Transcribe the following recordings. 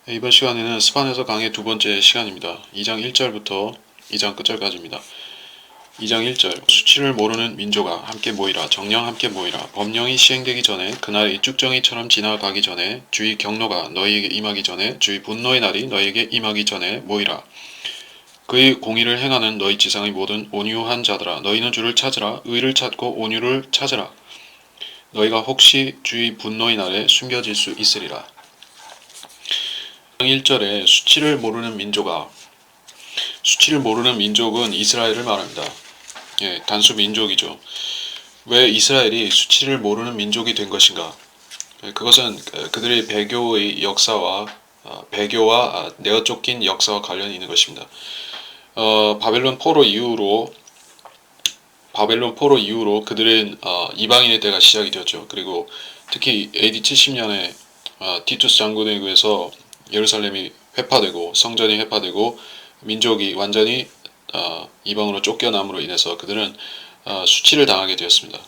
이번 시간에는 스판에서 강의 두 번째 시간입니다. 2장 1절부터 2장 끝절까지입니다. 2장 1절 수치를 모르는 민족아 함께 모이라 정령 함께 모이라 법령이 시행되기 전에 그날이 쭉정이처럼 지나가기 전에 주의 경노가 너희에게 임하기 전에 주의 분노의 날이 너희에게 임하기 전에 모이라. 그의 공의를 행하는 너희 지상의 모든 온유한 자들아 너희는 주를 찾으라 의를 찾고 온유를 찾으라. 너희가 혹시 주의 분노의 날에 숨겨질 수 있으리라. 1절에 수치를 모르는 민족아, 수치를 모르는 민족은 이스라엘을 말합니다. 단수 민족이죠. 왜 이스라엘이 수치를 모르는 민족이 된 것인가? 그것은 그들의 배교의 역사와 배교와 내어 쫓긴 역사와 관련이 있는 것입니다. 바벨론 포로 이후로 그들은 이방인의 때가 시작이 되었죠. 그리고 특히 AD 70년에 티투스 장군에 의해서 예루살렘이 회파되고 성전이 회파되고 민족이 완전히 이방으로 쫓겨남으로 인해서 그들은 수치를 당하게 되었습니다.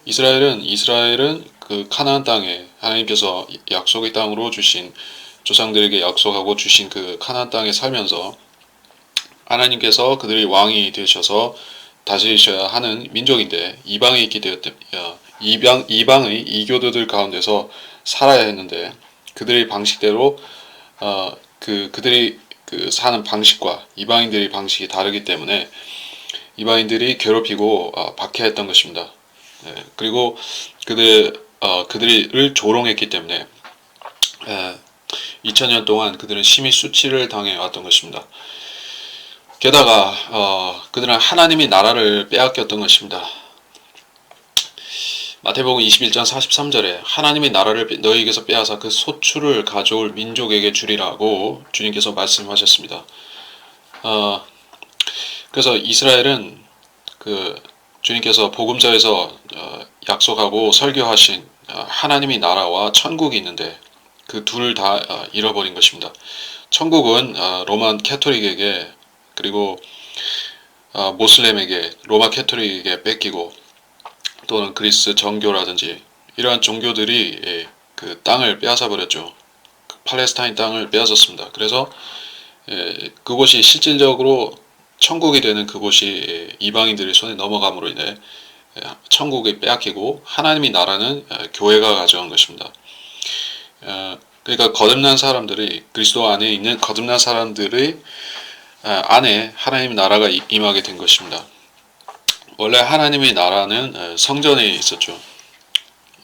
이스라엘은 그 카나안 땅에 하나님께서 약속의 땅으로 주신 조상들에게 약속하고 주신 그 카나안 땅에 살면서 하나님께서 그들의 왕이 되셔서 다스리셔야 하는 민족인데 이방에 있게 되었대. 이방의 이교도들 가운데서 살아야 했는데 그들의 방식대로 그들이 사는 방식과 이방인들의 방식이 다르기 때문에 이방인들이 괴롭히고 박해했던 것입니다. 그리고 그들을 조롱했기 때문에 2000년 동안 그들은 심히 수치를 당해왔던 것입니다. 게다가 그들은 하나님의 나라를 빼앗겼던 것입니다. 마태복음 21장 43절에 하나님의 나라를 너희에게서 빼앗아 그 소출을 가져올 민족에게 주리라고 주님께서 말씀하셨습니다. 그래서 이스라엘은 그 주님께서 복음서에서 약속하고 설교하신 하나님의 나라와 천국이 있는데 그 둘을 다 잃어버린 것입니다. 천국은 로마 캐토릭에게 그리고 모슬렘에게 로마 캐토릭에게 뺏기고 또는 그리스 정교라든지 이러한 종교들이 그 땅을 빼앗아 버렸죠. 팔레스타인 땅을 빼앗았습니다. 그래서 그곳이 실질적으로 천국이 되는 그곳이 이방인들의 손에 넘어감으로 인해 천국이 빼앗기고 하나님의 나라는 교회가 가져간 것입니다. 그러니까 거듭난 사람들이 그리스도 안에 있는 거듭난 사람들의 안에 하나님의 나라가 임하게 된 것입니다. 원래 하나님의 나라는 성전에 있었죠.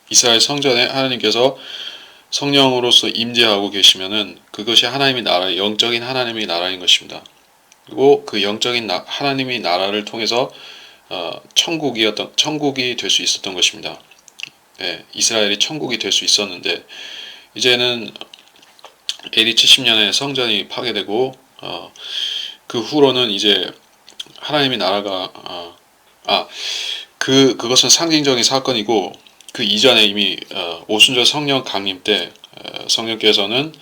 이스라엘 성전에 하나님께서 성령으로서 임재하고 계시면은 그것이 하나님의 나라, 영적인 하나님의 나라인 것입니다. 그리고 그 영적인 하나님의 나라를 통해서 천국이 될 수 있었던 것입니다. 이스라엘이 천국이 될 수 있었는데 이제는 AD 70년에 성전이 파괴되고 그 후로는 이제 하나님의 나라가 그것은 상징적인 사건이고 그 이전에 이미 오순절 성령 강림 때 성령께서는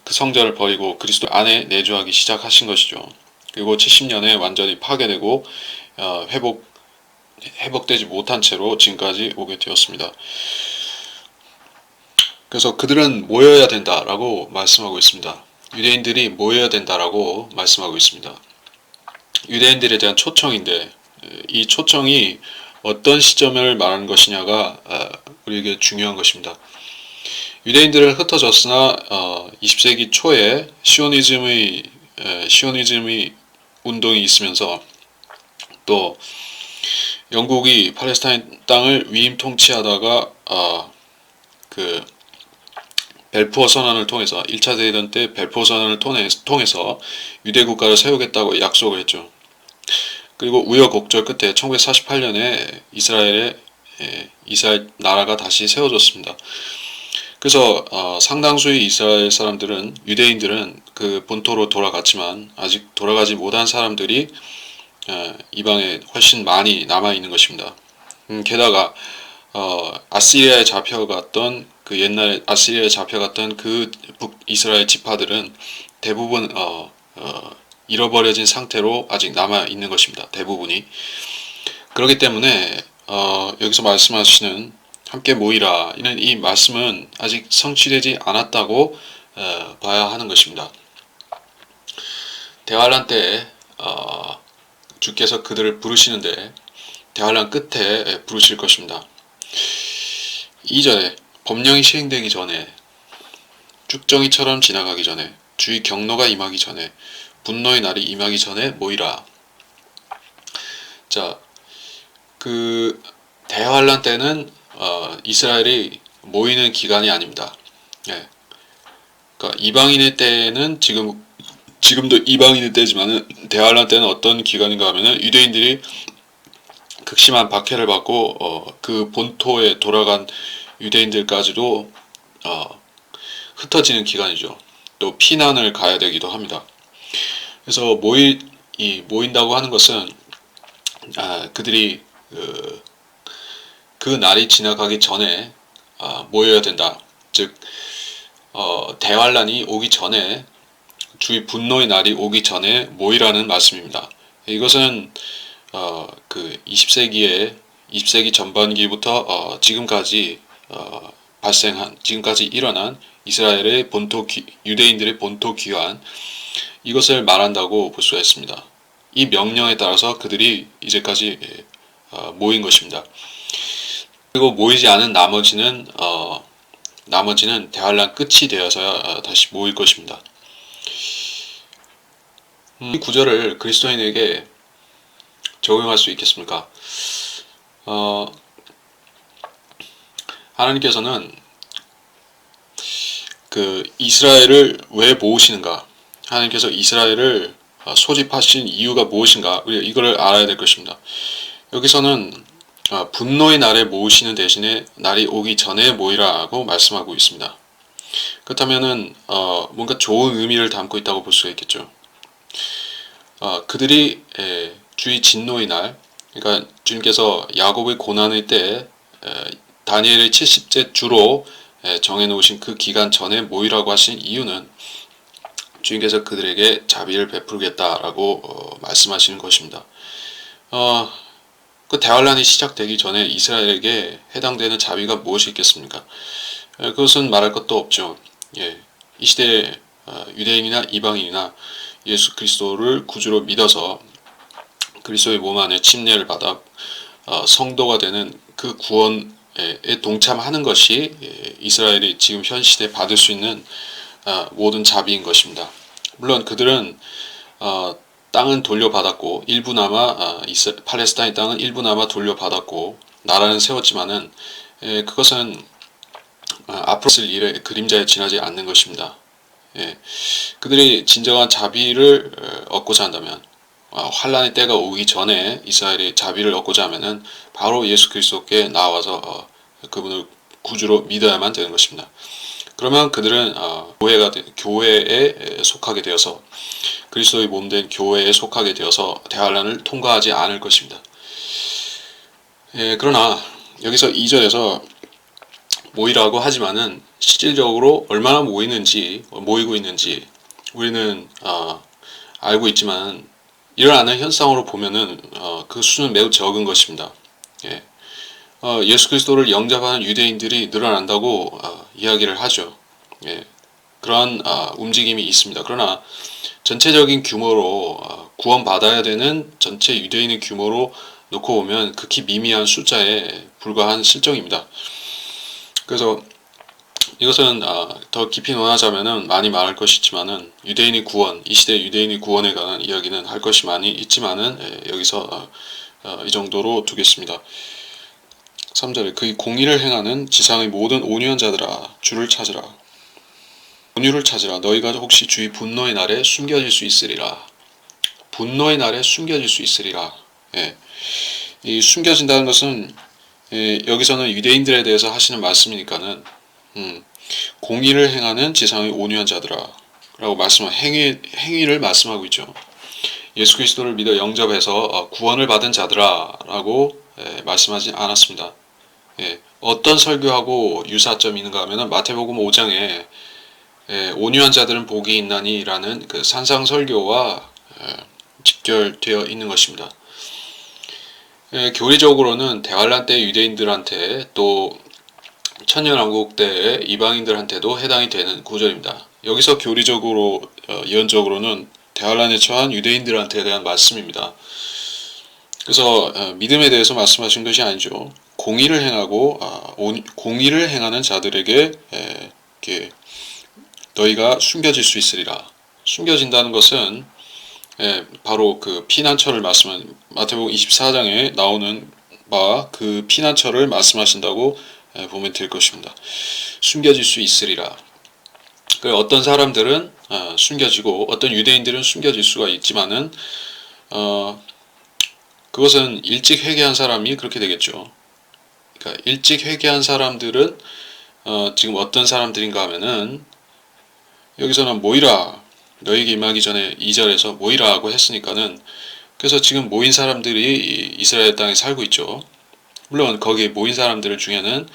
그 성전을 버리고 그리스도 안에 내주하기 시작하신 것이죠. 그리고 70년에 완전히 파괴되고 회복되지 못한 채로 지금까지 오게 되었습니다. 그래서 그들은 모여야 된다라고 말씀하고 있습니다. 유대인들이 모여야 된다라고 말씀하고 있습니다. 유대인들에 대한 초청인데 이 초청이 어떤 시점을 말하는 것이냐가 우리에게 중요한 것입니다. 유대인들은 흩어졌으나 20세기 초에 시오니즘의 운동이 있으면서 또 영국이 팔레스타인 땅을 위임 통치하다가 그 벨푸어 선언을 통해서 1차 대전 때 벨푸어 선언을 통해서 유대 국가를 세우겠다고 약속을 했죠. 그리고 우여곡절 끝에 1948년에 이스라엘 나라가 다시 세워졌습니다. 그래서 상당수의 이스라엘 사람들은 유대인들은 그 본토로 돌아갔지만 아직 돌아가지 못한 사람들이 이방에 훨씬 많이 남아 있는 것입니다. 게다가 아시리아에 잡혀갔던 그 옛날에 아시리아에 잡혀갔던 그 북이스라엘 지파들은 대부분 잃어버려진 상태로 아직 남아 있는 것입니다. 대부분이. 그렇기 때문에 여기서 말씀하시는 함께 모이라. 이는 이 말씀은 아직 성취되지 않았다고 봐야 하는 것입니다. 대환란 때 주께서 그들을 부르시는데 대환란 끝에 부르실 것입니다. 이전에 법령이 시행되기 전에, 쭉정이처럼 지나가기 전에, 주의 경노가 임하기 전에, 분노의 날이 임하기 전에 모이라. 자, 그 대환란 때는 이스라엘이 모이는 기간이 아닙니다. 예. 그러니까 이방인의 때는 지금도 이방인의 때지만은 대환란 때는 어떤 기간인가 하면은 유대인들이 극심한 박해를 받고 그 본토에 돌아간 유대인들까지도 흩어지는 기간이죠. 또 피난을 가야 되기도 합니다. 그래서 모인다고 하는 것은 그들이 그 날이 지나가기 전에 모여야 된다. 즉 대환란이 오기 전에, 주의 분노의 날이 오기 전에 모이라는 말씀입니다. 이것은 그 20세기 전반기부터 지금까지 지금까지 일어난 이스라엘의 유대인들의 본토 귀환, 이것을 말한다고 볼 수가 있습니다. 이 명령에 따라서 그들이 이제까지 모인 것입니다. 그리고 모이지 않은 나머지는 대환란 끝이 되어서야 다시 모일 것입니다. 이 구절을 그리스도인에게 적용할 수 있겠습니까? 하나님께서는 그 이스라엘을 왜 모으시는가? 하나님께서 이스라엘을 소집하신 이유가 무엇인가? 우리가 이거를 알아야 될 것입니다. 여기서는 분노의 날에 모으시는 대신에 날이 오기 전에 모이라고 말씀하고 있습니다. 그렇다면은 뭔가 좋은 의미를 담고 있다고 볼 수가 있겠죠. 그들이 주의 진노의 날, 그러니까 주님께서 야곱의 고난의 때 다니엘의 70째 주로 정해놓으신 그 기간 전에 모이라고 하신 이유는 주님께서 그들에게 자비를 베풀겠다라고 말씀하시는 것입니다. 그 대환란이 시작되기 전에 이스라엘에게 해당되는 자비가 무엇이 있겠습니까? 그것은 말할 것도 없죠. 예, 이 시대에 유대인이나 이방인이나 예수 그리스도를 구주로 믿어서 그리스도의 몸 안에 침례를 받아 성도가 되는 그 구원에 동참하는 것이 이스라엘이 지금 현 시대에 받을 수 있는 모든 자비인 것입니다. 물론 그들은 땅은 돌려받았고 일부나마 팔레스타인 땅은 일부나마 돌려받았고 나라는 세웠지만은 그것은 앞으로 있을 일의 그림자에 지나지 않는 것입니다. 그들이 진정한 자비를 얻고자 한다면, 환란의 때가 오기 전에 이스라엘이 자비를 얻고자 하면은 바로 예수 그리스도께 나와서 그분을 구주로 믿어야만 되는 것입니다. 그러면 그들은 교회에 속하게 되어서, 그리스도의 몸된 교회에 속하게 되어서 대환란을 통과하지 않을 것입니다. 그러나 여기서 2절에서 모이라고 하지만은 실질적으로 얼마나 모이고 있는지 우리는 알고 있지만 일어나는 현상으로 보면은 그 수는 매우 적은 것입니다. 예수 그리스도를 영접하는 유대인들이 늘어난다고 이야기를 하죠. 그러한 움직임이 있습니다. 그러나 전체적인 규모로 구원받아야 되는 전체 유대인의 규모로 놓고 보면 극히 미미한 숫자에 불과한 실정입니다. 그래서 이것은 더 깊이 논하자면은 많이 말할 것이지만은 유대인의 구원, 이 시대 유대인의 구원에 관한 이야기는 할 것이 많이 있지만은 여기서 이 정도로 두겠습니다. 3절에 그의 공의를 행하는 지상의 모든 온유한 자들아 주를 찾으라. 온유를 찾으라. 너희가 혹시 주의 분노의 날에 숨겨질 수 있으리라. 분노의 날에 숨겨질 수 있으리라. 이 숨겨진다는 것은 여기서는 유대인들에 대해서 하시는 말씀이니까는 공의를 행하는 지상의 온유한 자들아 라고 행위를 말씀하고 있죠. 예수 그리스도를 믿어 영접해서 구원을 받은 자들아 라고 말씀하지 않았습니다. 어떤 설교하고 유사점이 있는가 하면 마태복음 5장에 온유한 자들은 복이 있나니 라는 그 산상설교와 직결되어 있는 것입니다. 교리적으로는 대환란 때 유대인들한테 또 천년왕국 때의 이방인들한테도 해당이 되는 구절입니다. 여기서 교리적으로 예언적으로는 대환란에 처한 유대인들한테 대한 말씀입니다. 그래서 믿음에 대해서 말씀하신 것이 아니죠. 공의를 행하고 공의를 행하는 자들에게 너희가 숨겨질 수 있으리라. 숨겨진다는 것은 바로 그 피난처를 말씀한 마태복음 24장에 나오는 바 그 피난처를 말씀하신다고 보면 될 것입니다. 숨겨질 수 있으리라. 어떤 사람들은 숨겨지고 어떤 유대인들은 숨겨질 수가 있지만은 그것은 일찍 회개한 사람이 그렇게 되겠죠. 그러니까 일찍 회개한 사람들은 지금 어떤 사람들인가 하면은 여기서는 모이라 너에게 임하기 전에 2절에서 모이라고 했으니까는 그래서 지금 모인 사람들이 이스라엘 땅에 살고 있죠. 물론 거기에 모인 사람들 중에는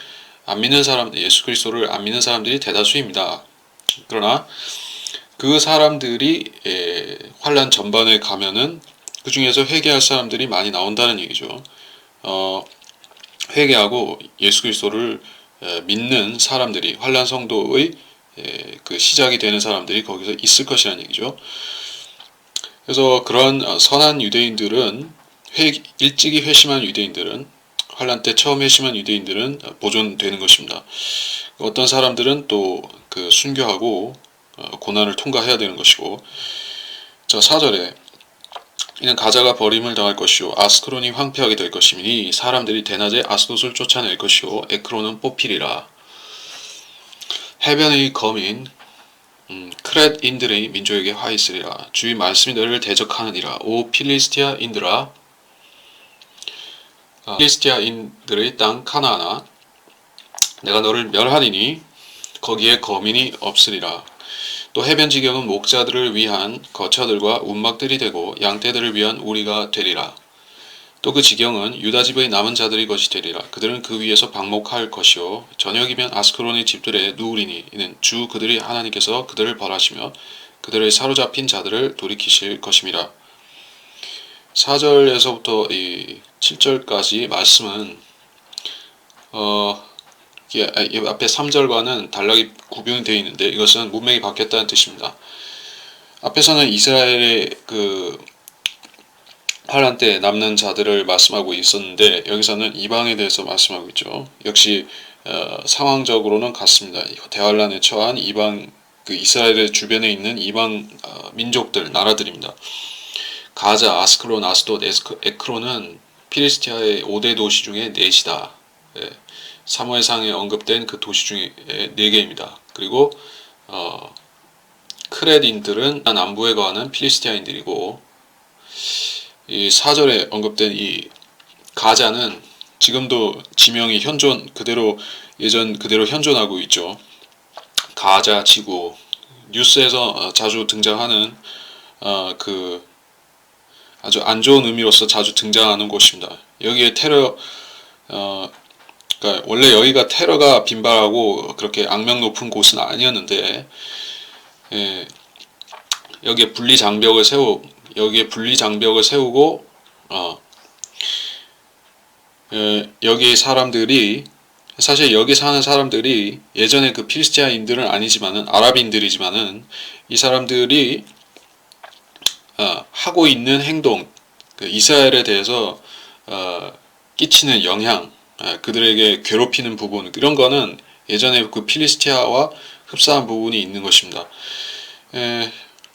안 믿는 사람, 예수 그리스도를 안 믿는 사람들이 대다수입니다. 그러나 그 사람들이 환란 전반에 가면은 그 중에서 회개할 사람들이 많이 나온다는 얘기죠. 회개하고 예수 그리스도를 믿는 사람들이 환란 성도의 그 시작이 되는 사람들이 거기서 있을 것이라는 얘기죠. 그래서 그런 선한 유대인들은 일찍이 회심한 유대인들은 환란 때 처음 회심한 유대인들은 보존되는 것입니다. 어떤 사람들은 또 그 순교하고 고난을 통과해야 되는 것이고, 자 4절에 이는 가자가 버림을 당할 것이요 아스크론이 황폐하게 될 것이니 사람들이 대낮에 아스돗을 쫓아낼 것이요 에크론은 뽑히리라. 해변의 거민 크렛인들의 민족에게 화 있으리라. 주의 말씀이 너희를 대적하느니라. 오 필리스티아인들아, 필리스티아인들의 땅 카나안아, 내가 너를 멸하리니 거기에 거민이 없으리라. 또 해변 지경은 목자들을 위한 거처들과 운막들이 되고 양떼들을 위한 우리가 되리라. 또 그 지경은 유다 집의 남은 자들의 것이 되리라. 그들은 그 위에서 방목할 것이요 저녁이면 아스크론의 집들에 누우리니 이는 주 그들의 하나님께서 그들을 벌하시며 그들의 사로잡힌 자들을 돌이키실 것임이라. 4절에서부터 이 7절까지 말씀은 앞에 3절과는 단락이 구분이 되어 있는데 이것은 문맥이 바뀌었다는 뜻입니다. 앞에서는 이스라엘의 그 환란 때 남는 자들을 말씀하고 있었는데 여기서는 이방에 대해서 말씀하고 있죠. 역시 상황적으로는 같습니다. 대환란에 처한 이방, 그 이스라엘의 주변에 있는 이방 민족들, 나라들입니다. 가자, 아스크론, 아스돗, 에크론은 필리스티아의 5대 도시 중에 4시다. 사무엘상에 언급된 그 도시 중에 4개입니다. 그리고 크렛인들은 남부에 거하는 필리스티아인들이고, 이 4절에 언급된 이 가자는 지금도 지명이 예전 그대로 현존하고 있죠. 가자 지구, 뉴스에서 자주 등장하는 그 아주 안 좋은 의미로서 자주 등장하는 곳입니다. 여기에 그러니까 원래 여기가 테러가 빈발하고 그렇게 악명 높은 곳은 아니었는데 여기에 분리 장벽을 세우고 여기 사람들이 사실 여기 사는 사람들이 예전에 그 필리스티아인들은 아니지만은 아랍인들이지만은 이 사람들이 하고 있는 행동, 그 이스라엘에 대해서 끼치는 영향, 그들에게 괴롭히는 부분, 이런 거는 예전에 그 필리스티아와 흡사한 부분이 있는 것입니다.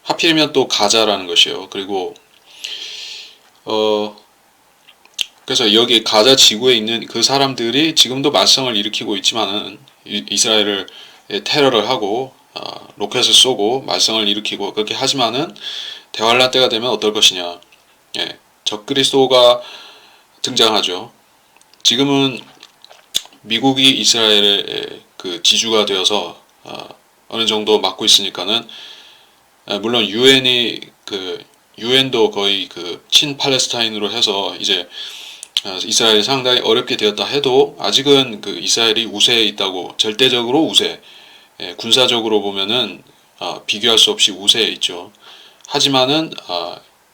하필이면 또 가자라는 것이에요. 그리고 그래서 여기 가자 지구에 있는 그 사람들이 지금도 말썽을 일으키고 있지만은 이스라엘을 테러를 하고 로켓을 쏘고 말썽을 일으키고 그렇게 하지만은 대환란 때가 되면 어떨 것이냐? 적그리스도가 등장하죠. 지금은 미국이 이스라엘의 그 지주가 되어서 어느 정도 맡고 있으니까는 물론 유엔도 거의 그 친팔레스타인으로 해서 이제 이스라엘이 상당히 어렵게 되었다 해도 아직은 그 이스라엘이 우세에 있다고, 절대적으로 우세, 군사적으로 보면은 비교할 수 없이 우세에 있죠. 하지만은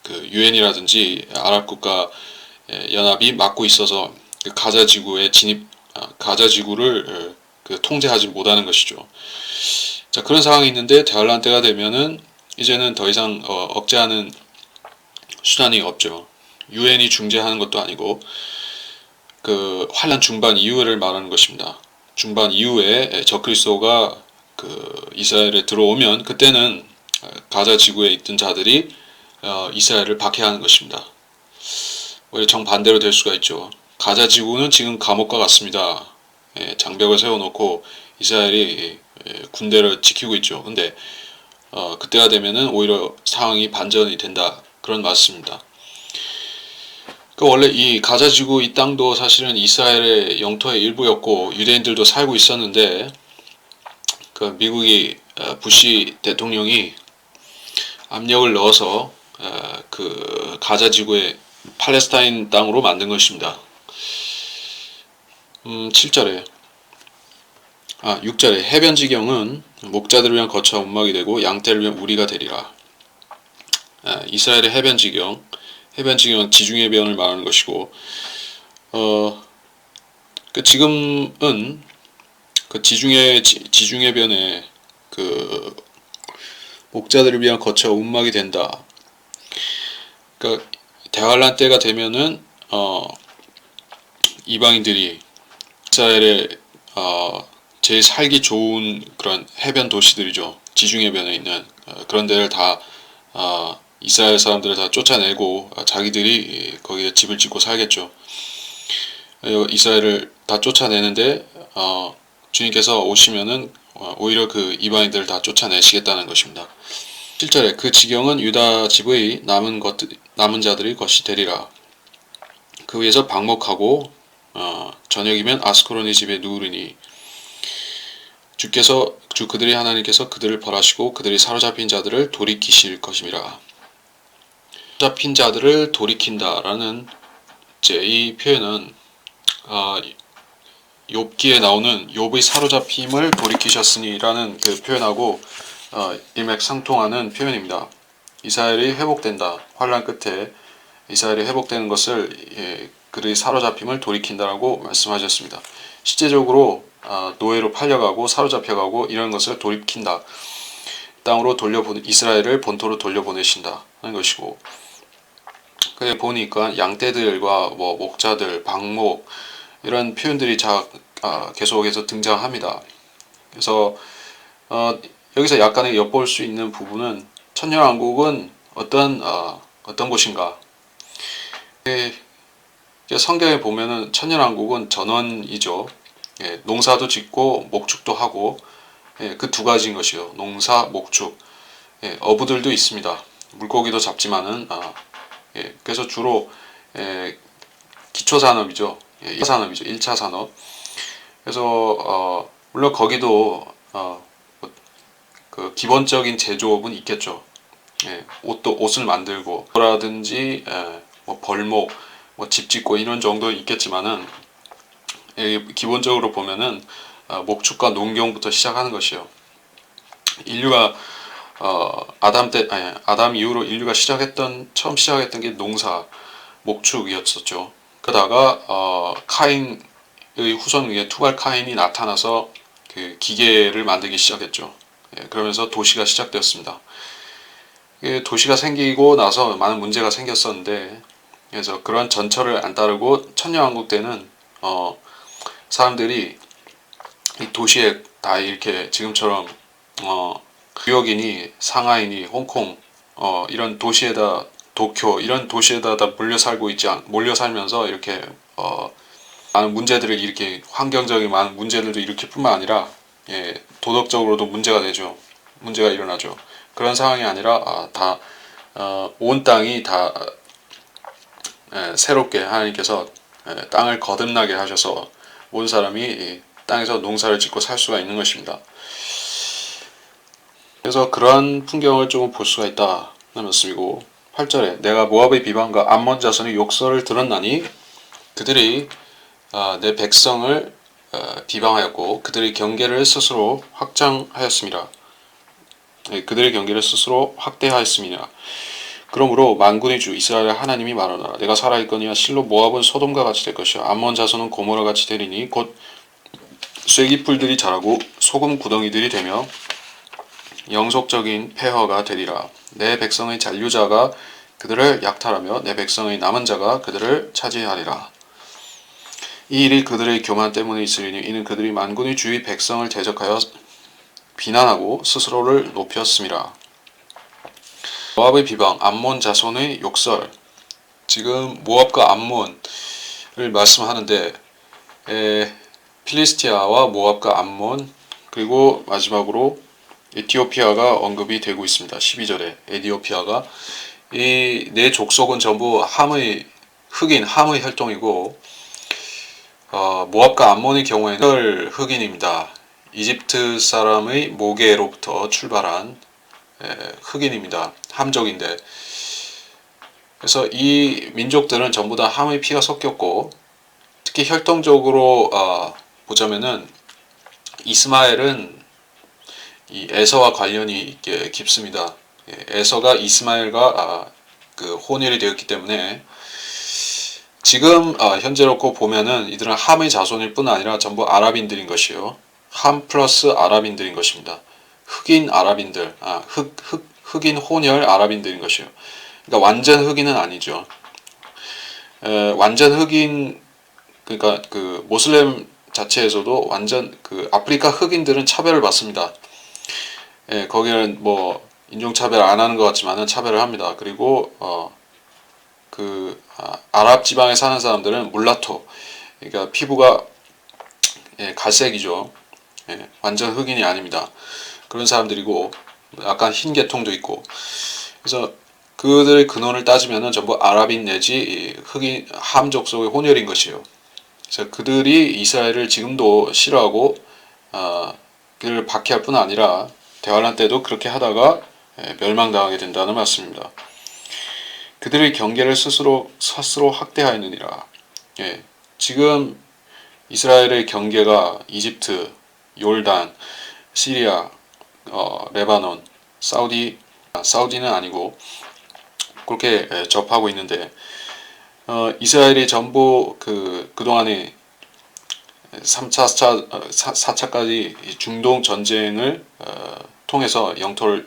그 유엔이라든지 아랍 국가 연합이 막고 있어서 그 가자 지구를 그 통제하지 못하는 것이죠. 자, 그런 상황이 있는데 대환란 때가 되면은 이제는 더 이상 억제하는 수단이 없죠. 유엔이 중재하는 것도 아니고 그 환란 중반 이후를 말하는 것입니다. 중반 이후에 적그리스도가 그 이스라엘에 들어오면 그때는 가자 지구에 있던 자들이 이스라엘을 박해하는 것입니다. 오히려 정반대로 될 수가 있죠. 가자 지구는 지금 감옥과 같습니다. 장벽을 세워놓고 이스라엘이 군대를 지키고 있죠. 근데 그때가 되면은 오히려 상황이 반전이 된다. 그런 말씀입니다. 그 원래 이 가자 지구 이 땅도 사실은 이스라엘의 영토의 일부였고 유대인들도 살고 있었는데 그 미국이 부시 대통령이 압력을 넣어서 그 가자 지구의 팔레스타인 땅으로 만든 것입니다. 7절에 6절에 해변지경은 목자들을 위한 거처와 움막이 되고 양떼를 위한 우리가 되리라. 이스라엘의 해변지경은 지중해 변을 말하는 것이고 그 지금은 그 지중해 변에 그 목자들을 위한 거처와 움막이 된다. 그 대환란 때가 되면은 이방인들이 이스라엘의 제일 살기 좋은 그런 해변 도시들이죠. 지중해변에 있는 그런 데를 다 이스라엘 사람들을 다 쫓아내고 자기들이 거기에 집을 짓고 살겠죠. 이스라엘을 다 쫓아내는데 주님께서 오시면은 오히려 그 이방인들을 다 쫓아내시겠다는 것입니다. 7절에 그 지경은 유다 집의 남은 자들의 것이 되리라. 그 위에서 방목하고 저녁이면 아스코론의 집에 누우리니 주 그들의 하나님께서 그들을 벌하시고 그들이 사로잡힌 자들을 돌이키실 것임이라. 사로잡힌 자들을 돌이킨다라는 이 표현은 욥기에 나오는 욥의 사로잡힘을 돌이키셨으니라는 그 표현하고 일맥상통하는 표현입니다. 이스라엘이 회복된다. 환란 끝에 이스라엘이 회복되는 것을 그들의 사로잡힘을 돌이킨다라고 말씀하셨습니다. 실제적으로 노예로 팔려가고 사로잡혀가고 이런 것을 돌이킨다. 땅으로 이스라엘을 본토로 돌려보내신다 하는 것이고, 그래 보니까 양떼들과 뭐 목자들, 방목 이런 표현들이 계속해서 등장합니다. 그래서 여기서 약간의 엿볼 수 있는 부분은 천년왕국은 어떤 곳인가? 성경에 보면은 천년왕국은 전원이죠. 농사도 짓고 목축도 하고 그 두 가지인 것이요. 농사, 목축. 어부들도 있습니다. 물고기도 잡지만은 그래서 주로 기초산업이죠. 1차 산업. 그래서 물론 거기도 그 기본적인 제조업은 있겠죠. 옷을 만들고 라든지 뭐 벌목, 뭐 집 짓고 이런 정도 있겠지만은 기본적으로 보면은 목축과 농경부터 시작하는 것이요. 인류가 아담 이후로 인류가 처음 시작했던 게 농사, 목축이었었죠. 그러다가 카인의 후손 위에 투발 카인이 나타나서 그 기계를 만들기 시작했죠. 그러면서 도시가 시작되었습니다. 도시가 생기고 나서 많은 문제가 생겼었는데, 그래서 그런 전철을 안 따르고 천년왕국 때는 사람들이 이 도시에 다 이렇게 지금처럼 뉴욕이니 상하이니 홍콩 이런 도시에다 도쿄 이런 도시에다 다 몰려 살면서 이렇게 많은 문제들을 이렇게 환경적인 많은 문제들도 일으킬 뿐만 아니라 도덕적으로도 문제가 일어나죠. 그런 상황이 아니라 온 땅이 다 새롭게 하나님께서 땅을 거듭나게 하셔서 모든 사람이 땅에서 농사를 짓고 살 수가 있는 것입니다. 그래서 그러한 풍경을 조금 볼 수가 있다 하는 말씀이고, 8절에 내가 모압의 비방과 암몬 자손의 욕설을 들었나니 그들이 내 백성을 비방하였고 그들의 경계를 스스로 확장하였습니다. 그들의 경계를 스스로 확대하였습니다. 그러므로 만군의 주 이스라엘의 하나님이 말하노라. 내가 살아있거니와 실로 모압은 소돔과 같이 될 것이요 암몬 자손은 고모라 같이 되리니 곧 쐐기풀들이 자라고 소금 구덩이들이 되며 영속적인 폐허가 되리라. 내 백성의 잔류자가 그들을 약탈하며 내 백성의 남은 자가 그들을 차지하리라. 이 일이 그들의 교만 때문에 있으리니 이는 그들이 만군의 주의 백성을 대적하여 비난하고 스스로를 높였음이라. 모압의 비방, 암몬 자손의 욕설. 지금 모압과 암몬을 말씀하는데 필리스티아와 모압과 암몬 그리고 마지막으로 에티오피아가 언급이 되고 있습니다. 12절에 에티오피아가 이 네 족속은 전부 함의 흑인, 함의 혈통이고 모압과 암몬의 경우에는 흑인입니다. 이집트 사람의 모계로부터 출발한 흑인입니다. 함족인데 그래서 이 민족들은 전부 다 함의 피가 섞였고 특히 혈통적으로 보자면은 이스마엘은 이 에서와 관련이 깊습니다. 에서가 이스마엘과 그 혼혈이 되었기 때문에 지금 현재로고 보면은 이들은 함의 자손일 뿐 아니라 전부 아랍인들인 것이요. 함 플러스 아랍인들인 것입니다. 흑인 아랍인들, 흑인 혼혈 아랍인들인 것이요. 그러니까 완전 흑인은 아니죠. 완전 흑인 그러니까 그 모슬렘 자체에서도 완전 그 아프리카 흑인들은 차별을 받습니다. 거기는 뭐 인종차별 안 하는 것 같지만은 차별을 합니다. 그리고 아랍 지방에 사는 사람들은 물라토, 그러니까 피부가 갈색이죠. 완전 흑인이 아닙니다. 그런 사람들이고 약간 흰 계통도 있고 그래서 그들의 근원을 따지면은 전부 아랍인 내지 흑인 함족 속의 혼혈인 것이에요. 그래서 그들이 이스라엘을 지금도 싫어하고 그를 박해할 뿐 아니라 대환란 때도 그렇게 하다가 멸망당하게 된다는 말씀입니다. 그들의 경계를 스스로 확대하였느니라. 지금 이스라엘의 경계가 이집트, 요르단, 시리아, 레바논, 사우디는 아니고 그렇게 접하고 있는데 이스라엘이 전부 그동안에 3차, 4차까지 중동 전쟁을 통해서 영토를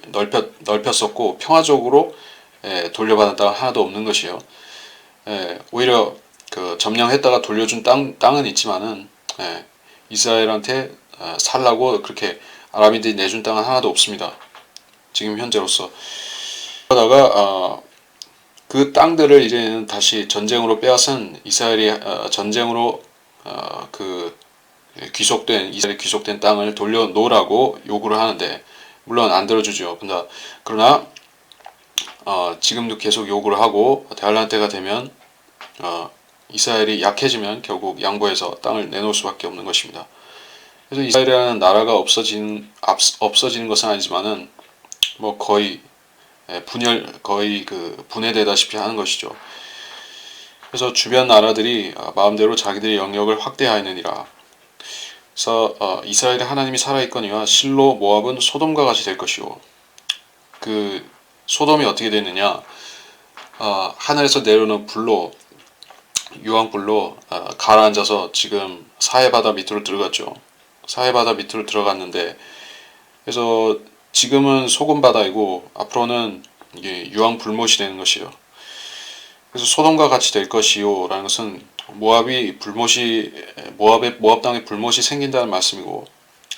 넓혔었고 평화적으로 돌려받았다가 하나도 없는 것이요. 오히려 그 점령했다가 돌려준 땅은 있지만은 이스라엘한테 살라고 그렇게 아랍인들이 내준 땅은 하나도 없습니다. 지금 현재로서. 그러다가 그 땅들을 이제는 다시 전쟁으로 빼앗은 이스라엘이 전쟁으로 이스라엘 귀속된 땅을 돌려놓으라고 요구를 하는데 물론 안 들어주죠. 그러나 지금도 계속 요구를 하고 대환란 때가 되면 이스라엘이 약해지면 결국 양보해서 땅을 내놓을 수밖에 없는 것입니다. 그래서 이스라엘이라는 나라가 없어지는 것은 아니지만은 뭐 거의 분해되다시피 하는 것이죠. 그래서 주변 나라들이 마음대로 자기들의 영역을 확대하였느니라. 그래서 이스라엘의 하나님이 살아있거니와 실로 모압은 소돔과 같이 될 것이요. 그 소돔이 어떻게 되느냐? 하늘에서 내려오는 불로 유황불로 가라앉아서 지금 사해바다 밑으로 들어갔죠. 사해바다 밑으로 들어갔는데 그래서 지금은 소금바다이고 앞으로는 이게 유황불못이 되는 것이요. 그래서 소돔과 같이 될 것이요 라는 것은 모압 땅에 불못이 생긴다는 말씀이고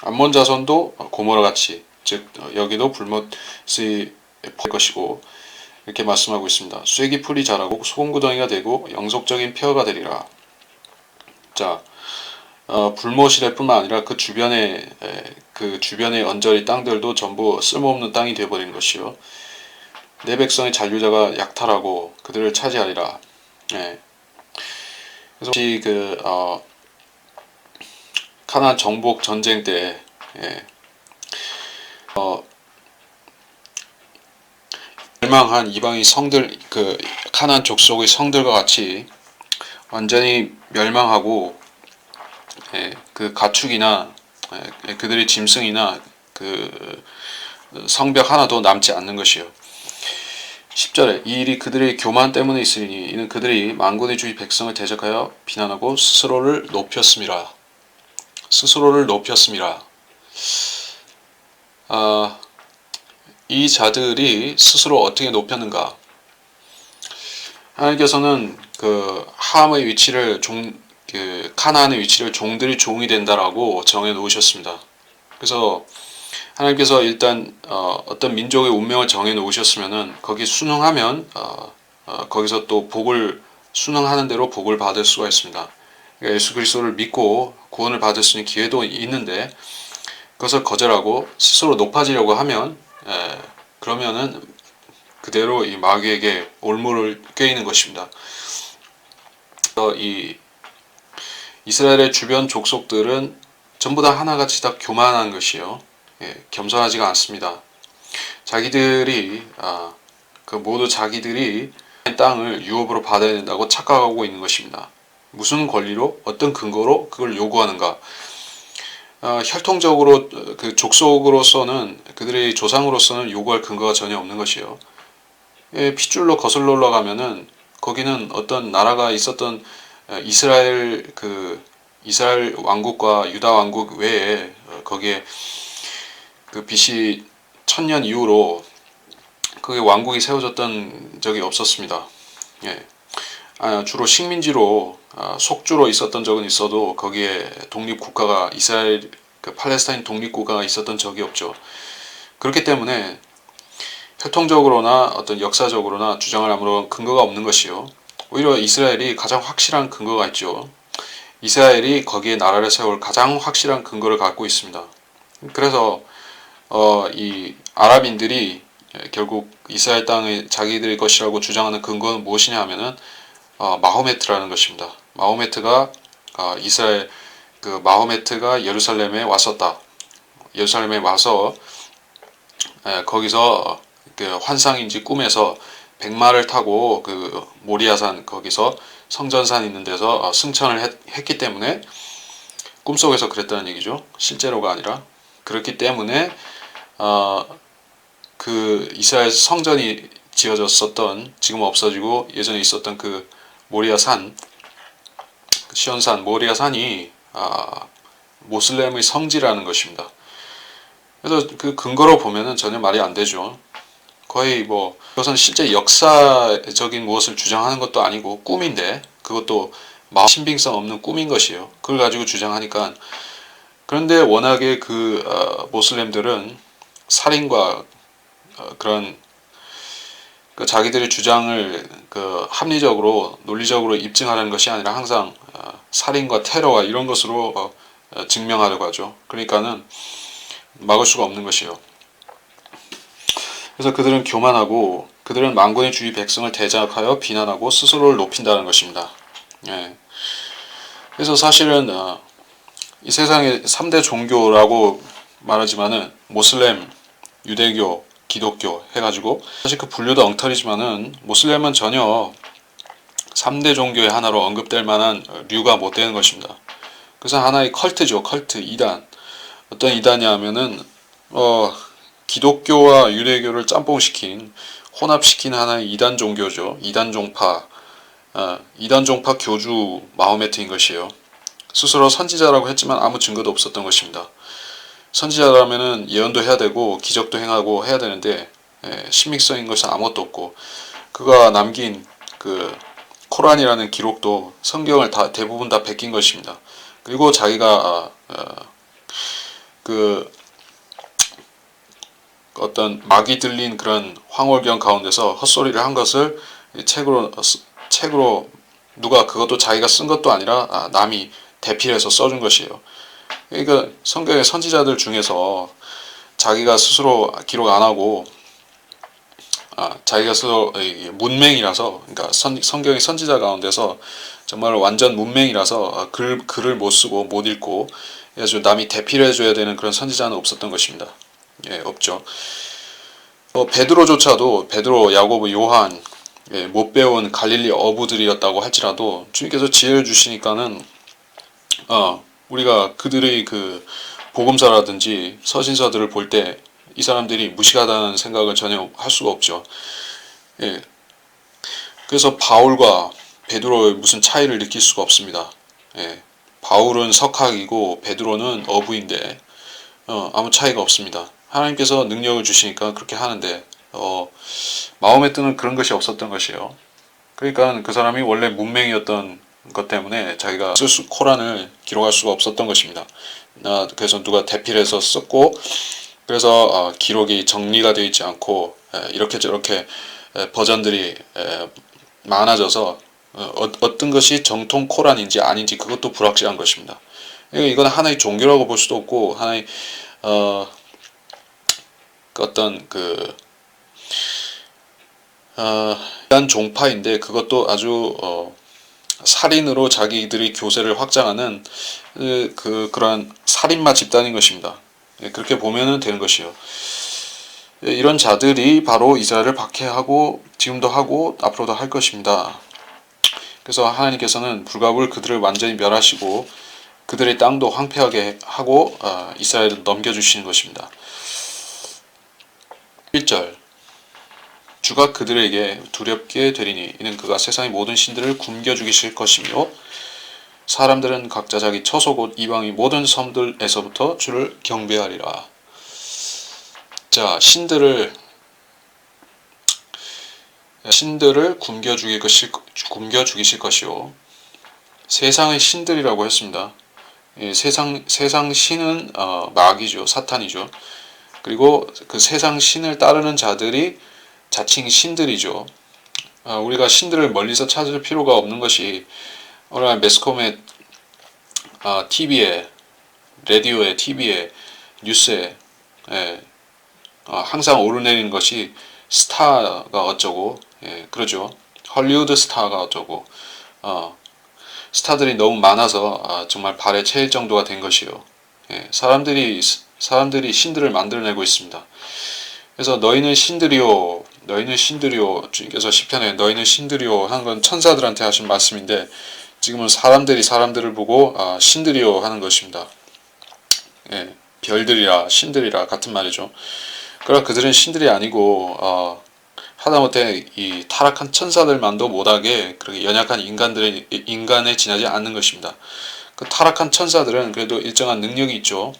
암몬 자손도 고모라 같이 즉 여기도 불못이 될 것이고 이렇게 말씀하고 있습니다. 쐐기풀이 자라고 소금구덩이가 되고 영속적인 폐허가 되리라. 자, 불못이 될 뿐만 아니라 그 주변의 언저리 땅들도 전부 쓸모없는 땅이 되어버린 것이요. 내 백성의 잔류자가 약탈하고 그들을 차지하리라. 그래서 가나안 정복 전쟁 때 멸망한 이방인 성들 가나안 족속의 성들과 같이 완전히 멸망하고 그 가축이나 그들의 짐승이나 그 성벽 하나도 남지 않는 것이요. 10절에 이 일이 그들의 교만 때문에 있으리니 이는 그들이 만군의 주의 백성을 대적하여 비난하고 스스로를 높였음이라. 스스로를 높였습니다. 이 자들이 스스로 어떻게 높였는가? 하나님께서는 그 함의 위치를 카나안의 위치를 종들이 종이 된다라고 정해 놓으셨습니다. 그래서 하나님께서 일단 어떤 민족의 운명을 정해 놓으셨으면은 거기 순응하면 거기서 또 복을 순응하는 대로 복을 받을 수가 있습니다. 그러니까 예수 그리스도를 믿고 구원을 받을 수 있는 기회도 있는데 그것을 거절하고 스스로 높아지려고 하면 그러면은 그대로 이 마귀에게 올무를 꿰이는 것입니다. 이 이스라엘의 주변 족속들은 전부 다 하나같이 다 교만한 것이요, 겸손하지가 않습니다. 자기들이 모두 자기들이 땅을 유업으로 받아야 된다고 착각하고 있는 것입니다. 무슨 권리로, 어떤 근거로 그걸 요구하는가? 혈통적으로 그 족속으로서는 그들의 조상으로서는 요구할 근거가 전혀 없는 것이요. 핏줄로 거슬러 올라가면은 거기는 어떤 나라가 있었던 이스라엘 왕국과 유다 왕국 외에 거기에 그 BC 1000년 이후로 그게 왕국이 세워졌던 적이 없었습니다. 주로 식민지로 속주로 있었던 적은 있어도 거기에 독립국가가 이스라엘 팔레스타인 독립국가가 있었던 적이 없죠. 그렇기 때문에 혈통적으로나 어떤 역사적으로나 주장할 아무런 근거가 없는 것이요. 오히려 이스라엘이 가장 확실한 근거가 있죠. 이스라엘이 거기에 나라를 세울 가장 확실한 근거를 갖고 있습니다. 그래서 이 아랍인들이 결국 이스라엘 땅이 자기들의 것이라고 주장하는 근거는 무엇이냐 하면은 마호메트라는 것입니다. 마호메트가 마호메트가 예루살렘에 왔었다. 예루살렘에 와서 거기서 그 환상인지 꿈에서 백마를 타고 그 모리아산 거기서 성전산 있는 데서 승천을 했기 때문에 꿈속에서 그랬다는 얘기죠. 실제로가 아니라. 그렇기 때문에 그 이스라엘 성전이 지어졌었던, 지금 없어지고 예전에 있었던 그 모리아산, 시온산 모리아산이 모슬렘의 성지라는 것입니다. 그래서 그 근거로 보면은 전혀 말이 안 되죠. 거의 그것은 실제 역사적인 무엇을 주장하는 것도 아니고 꿈인데, 그것도 신빙성 없는 꿈인 것이에요. 그걸 가지고 주장하니까. 그런데 워낙에 모슬렘들은 살인과 그런 자기들의 주장을 합리적으로 논리적으로 입증하는 것이 아니라 항상 살인과 테러와 이런 것으로 증명하려고 하죠. 그러니까는 막을 수가 없는 것이에요. 그래서 그들은 교만하고 그들은 만군의 주의 백성을 대적하여 비난하고 스스로를 높인다는 것입니다. 그래서 사실은 이 세상의 3대 종교라고 말하지만은 모슬렘, 유대교, 기독교 해가지고 사실 그 분류도 엉터리지만은 모슬렘은 전혀 3대 종교의 하나로 언급될 만한 류가 못 되는 것입니다. 그래서 하나의 컬트죠. 컬트, 이단. 어떤 이단이냐 하면은 기독교와 유대교를 짬뽕시킨, 혼합시킨 하나의 이단 종교죠. 이단 종파 교주 마호메트인 것이에요. 스스로 선지자라고 했지만 아무 증거도 없었던 것입니다. 선지자라면은 예언도 해야 되고 기적도 행하고 해야 되는데 신빙성인 것은 아무것도 없고, 그가 남긴 그 코란이라는 기록도 성경을 대부분 다 베낀 것입니다. 그리고 자기가 어떤 막이 들린 그런 황홀경 가운데서 헛소리를 한 것을 책으로 누가, 그것도 자기가 쓴 것도 아니라 남이 대필해서 써준 것이에요. 그러니까 성경의 선지자들 중에서 자기가 스스로 기록 안 하고 자기가 스스로 문맹이라서, 그러니까 성경의 선지자 가운데서 정말 완전 문맹이라서 글을 못 쓰고 못 읽고 그래서 남이 대필해 줘야 되는 그런 선지자는 없었던 것입니다. 없죠. 베드로, 야고보, 요한 못 배운 갈릴리 어부들이었다고 할지라도 주님께서 지혜를 주시니까는 우리가 그들의 그 복음서라든지 서신서들을 볼 때 이 사람들이 무식하다는 생각을 전혀 할 수가 없죠. 그래서 바울과 베드로의 무슨 차이를 느낄 수가 없습니다. 바울은 석학이고 베드로는 어부인데 아무 차이가 없습니다. 하나님께서 능력을 주시니까 그렇게 하는데 마음에 드는 그런 것이 없었던 것이요. 그러니까 그 사람이 원래 문맹이었던 것 때문에 자기가 코란을 기록할 수가 없었던 것입니다. 그래서 누가 대필해서 썼고 그래서 기록이 정리가 되어 있지 않고 이렇게 저렇게 버전들이 많아져서 어떤 것이 정통 코란인지 아닌지 그것도 불확실한 것입니다. 이건 하나의 종교라고 볼 수도 없고 하나의 어떤 이한 종파인데 그것도 아주 살인으로 자기들이 교세를 확장하는 그런 살인마 집단인 것입니다. 그렇게 보면은 되는 것이요. 이런 자들이 바로 이스라엘을 박해하고 지금도 하고 앞으로도 할 것입니다. 그래서 하나님께서는 불가불 그들을 완전히 멸하시고 그들의 땅도 황폐하게 하고 이스라엘을 넘겨주시는 것입니다. 1절 주가 그들에게 두렵게 되리니 이는 그가 세상의 모든 신들을 굶겨 죽이실 것이며 사람들은 각자 자기 처소 곧 이방의 모든 섬들에서부터 주를 경배하리라. 자, 신들을 굶겨 죽이실 것이요. 세상의 신들이라고 했습니다. 세상 신은 마귀죠, 사탄이죠. 그리고 그 세상 신을 따르는 자들이 자칭 신들이죠. 우리가 신들을 멀리서 찾을 필요가 없는 것이 오늘 매스컴에 TV에 라디오에 TV에 뉴스에 항상 오르내리는 것이 스타가 어쩌고 그러죠. 헐리우드 스타가 어쩌고 스타들이 너무 많아서 정말 발에 채일 정도가 된 것이요. 사람들이 신들을 만들어내고 있습니다. 그래서 너희는 신들이요 주님께서 시편에 너희는 신들이요 하는 건 천사들한테 하신 말씀인데 지금은 사람들을 보고 신들이요 하는 것입니다. 별들이라 신들이라 같은 말이죠. 그러나 그들은 신들이 아니고 하다못해 이 타락한 천사들만도 못하게 그렇게 연약한 인간에 지나지 않는 것입니다. 그 타락한 천사들은 그래도 일정한 능력이 있죠.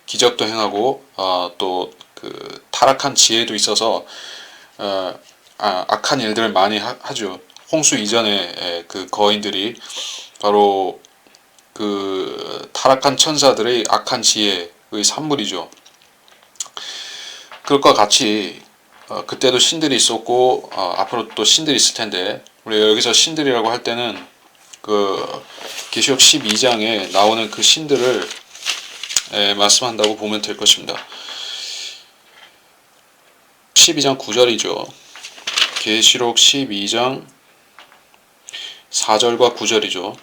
기적도 행하고 또 그 타락한 지혜도 있어서 악한 일들을 많이 하죠. 홍수 이전에 그 거인들이 바로 그 타락한 천사들의 악한 지혜의 산물이죠. 그것과 같이 그때도 신들이 있었고 앞으로 또 신들이 있을 텐데 우리 여기서 신들이라고 할 때는 그 계시록 12장에 나오는 그 신들을 말씀한다고 보면 될 것입니다. 12장 9절이죠. 계시록 12장 4절과 9절이죠.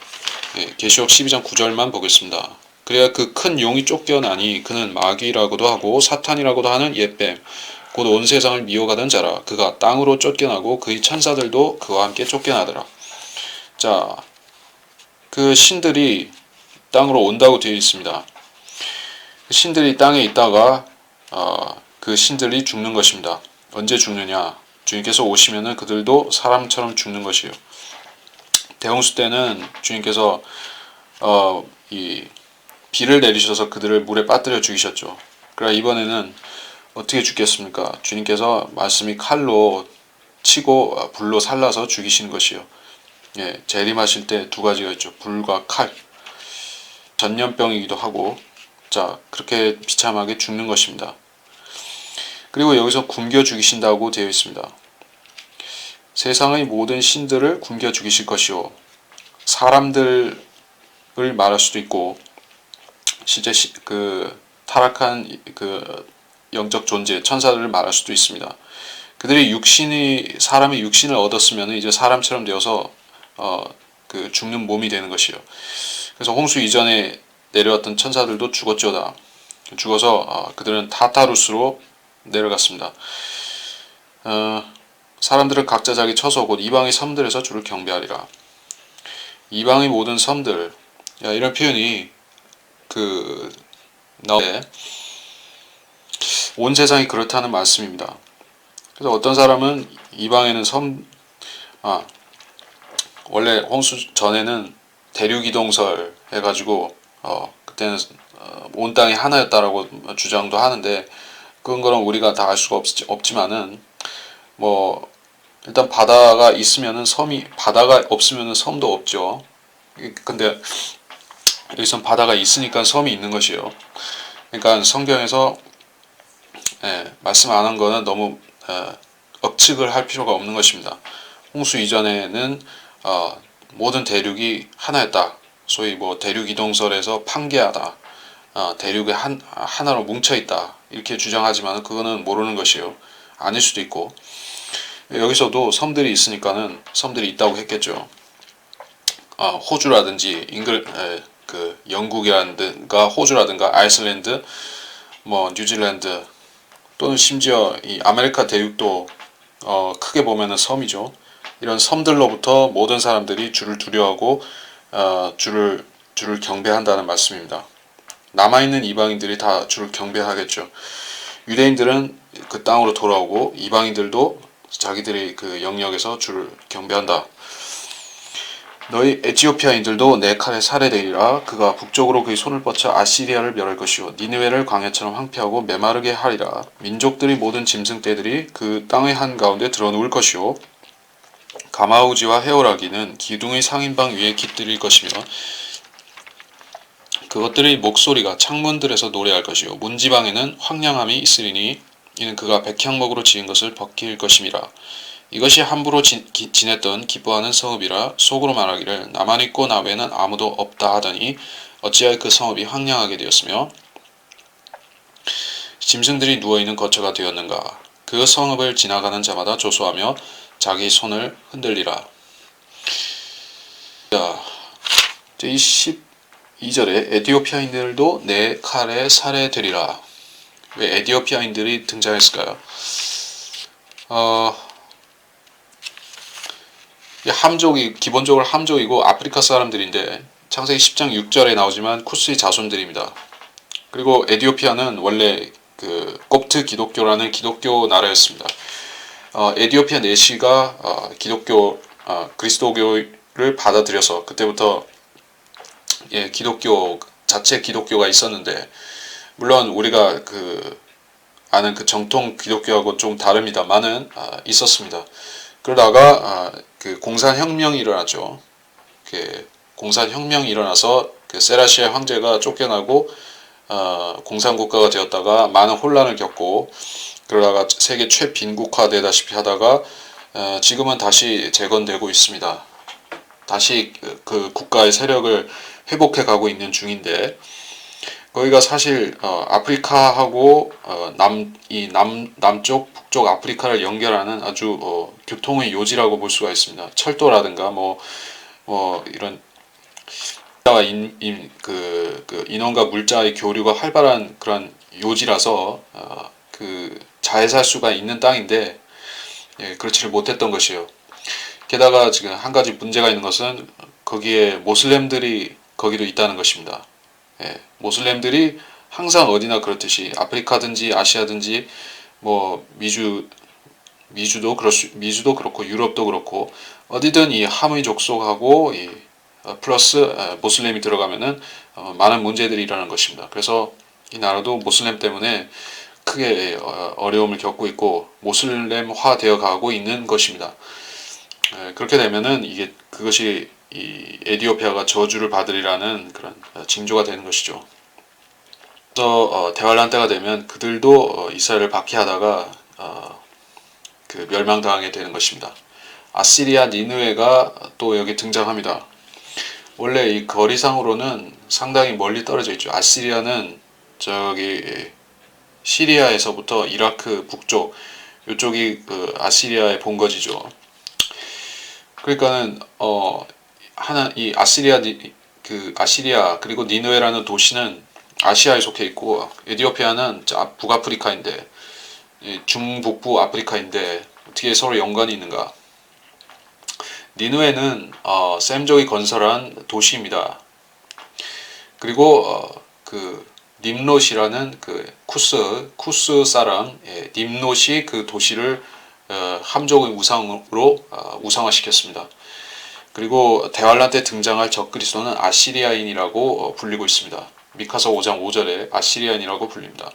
계시록 12장 9절만 보겠습니다. 그래야 그 큰 용이 쫓겨나니 그는 마귀라고도 하고 사탄이라고도 하는 옛뱀 곧 온 세상을 미워가던 자라. 그가 땅으로 쫓겨나고 그의 천사들도 그와 함께 쫓겨나더라. 자, 그 신들이 땅으로 온다고 되어 있습니다. 신들이 땅에 있다가 그 신들이 죽는 것입니다. 언제 죽느냐? 주님께서 오시면은 그들도 사람처럼 죽는 것이요. 대홍수 때는 주님께서 이 비를 내리셔서 그들을 물에 빠뜨려 죽이셨죠. 그러나 이번에는 어떻게 죽겠습니까? 주님께서 말씀이 칼로 치고 불로 살라서 죽이시는 것이요. 재림하실 때 두 가지가 있죠. 불과 칼. 전염병이기도 하고 자 그렇게 비참하게 죽는 것입니다. 그리고 여기서 굶겨 죽이신다고 되어 있습니다. 세상의 모든 신들을 굶겨 죽이실 것이요. 사람들을 말할 수도 있고 실제 그 타락한 그 영적 존재 천사들을 말할 수도 있습니다. 그들이 사람의 육신을 얻었으면 이제 사람처럼 되어서 그 죽는 몸이 되는 것이요. 그래서 홍수 이전에 내려왔던 천사들도 죽었죠다. 죽어서 그들은 타타루스로 내려갔습니다. 사람들은 각자 자기 처소 곧 이방의 섬들에서 주를 경배하리라. 이방의 모든 섬들 이런 표현이 나오는데 온 세상이 그렇다는 말씀입니다. 그래서 어떤 사람은 이방에는 원래 홍수 전에는 대륙이동설 해가지고 그때는 온 땅이 하나였다라고 주장도 하는데 그런 거는 우리가 다 알 수가 없지만은 뭐 일단 바다가 있으면은 바다가 없으면은 섬도 없죠. 근데 여기선 바다가 있으니까 섬이 있는 것이에요. 그러니까 성경에서 말씀 안 한 거는 너무 억측을 할 필요가 없는 것입니다. 홍수 이전에는 모든 대륙이 하나였다. 소위 뭐 대륙 이동설에서 판계하다. 대륙이 하나로 뭉쳐 있다. 이렇게 주장하지만 그거는 모르는 것이에요. 아닐 수도 있고. 여기서도 섬들이 있으니까는 섬들이 있다고 했겠죠. 호주라든지 그 영국이라든가 호주라든가 아이슬란드, 뭐 뉴질랜드 또는 심지어 이 아메리카 대륙도 크게 보면은 섬이죠. 이런 섬들로부터 모든 사람들이 주를 두려워하고 주를 경배한다는 말씀입니다. 남아있는 이방인들이 다 주를 경배하겠죠. 유대인들은 그 땅으로 돌아오고 이방인들도 자기들의 그 영역에서 주를 경배한다. 너희 에티오피아인들도 내 칼에 살해되리라. 그가 북쪽으로 그의 손을 뻗쳐 아시리아를 멸할 것이요 니느웨를 광야처럼 황폐하고 메마르게 하리라. 민족들이 모든 짐승떼들이 그 땅의 한가운데 드러누울 것이요 가마우지와 헤오라기는 기둥의 상인방 위에 깃들일 것이며 그것들의 목소리가 창문들에서 노래할 것이요 문지방에는 황량함이 있으리니 이는 그가 백향목으로 지은 것을 벗길 것임이라. 이것이 함부로 지냈던 기뻐하는 성읍이라 속으로 말하기를 나만 있고 나 외에는 아무도 없다 하더니 어찌하여 그 성읍이 황량하게 되었으며 짐승들이 누워있는 거처가 되었는가. 그 성읍을 지나가는 자마다 조소하며 자기 손을 흔들리라. 자, 이 12절에 에티오피아인들도 내 칼에 살해되리라. 왜 에티오피아인들이 등장했을까요? 기본적으로 함족이고 아프리카 사람들인데 창세기 10장 6절에 나오지만 쿠스의 자손들입니다. 그리고 에티오피아는 원래 그 콥트 기독교라는 기독교 나라였습니다. 에티오피아 내시가 그리스도교를 받아들여서 그때부터 자체 기독교가 있었는데 물론 우리가 아는 그 정통 기독교하고 좀 다릅니다만은 있었습니다. 그러다가 그 공산혁명이 일어났죠. 공산혁명이 일어나서 그 세라시아 황제가 쫓겨나고 공산국가가 되었다가 많은 혼란을 겪고 그러다가 세계 최빈국화되다시피 하다가 지금은 다시 재건되고 있습니다. 다시 그 국가의 세력을 회복해 가고 있는 중인데 거기가 사실 아프리카하고 남쪽 북쪽 아프리카를 연결하는 아주 교통의 요지라고 볼 수가 있습니다. 철도라든가 이런 인원과 물자의 교류가 활발한 그런 요지라서 잘 살 수가 있는 땅인데 그렇지를 못했던 것이에요. 게다가 지금 한 가지 문제가 있는 것은 거기에 모슬렘들이 거기도 있다는 것입니다. 모슬렘들이 항상 어디나 그렇듯이 아프리카든지 아시아든지 뭐 미주도 그렇고 유럽도 그렇고 어디든 이 함의 족속하고 플러스 모슬렘이 들어가면은 많은 문제들이 일어나는 것입니다. 그래서 이 나라도 모슬렘 때문에 크게 어려움을 겪고 있고 모슬렘화 되어 가고 있는 것입니다. 그렇게 되면은 그것이 이 에티오피아가 저주를 받으리라는 그런 징조가 되는 것이죠. 그래서 대환란 때가 되면 그들도 이스라엘을 박해하다가 멸망당하게 되는 것입니다. 아시리아 니느웨가 또 여기 등장합니다. 원래 이 거리상으로는 상당히 멀리 떨어져 있죠. 아시리아는 저기 시리아에서부터 이라크 북쪽 이쪽이 아시리아의 본거지죠. 그러니까는 이 아시리아 그리고 니느웨라는 도시는 아시아에 속해 있고 에티오피아는 북아프리카인데 중북부 아프리카인데 어떻게 서로 연관이 있는가? 니느웨는 셈족이 건설한 도시입니다. 그리고 님롯이라는 쿠스 사람 님롯이 그 도시를 함족의 우상으로 우상화시켰습니다. 그리고 대환란 때 등장할 적그리스도는 아시리아인이라고 불리고 있습니다. 미카서 5장 5절에 아시리아인이라고 불립니다.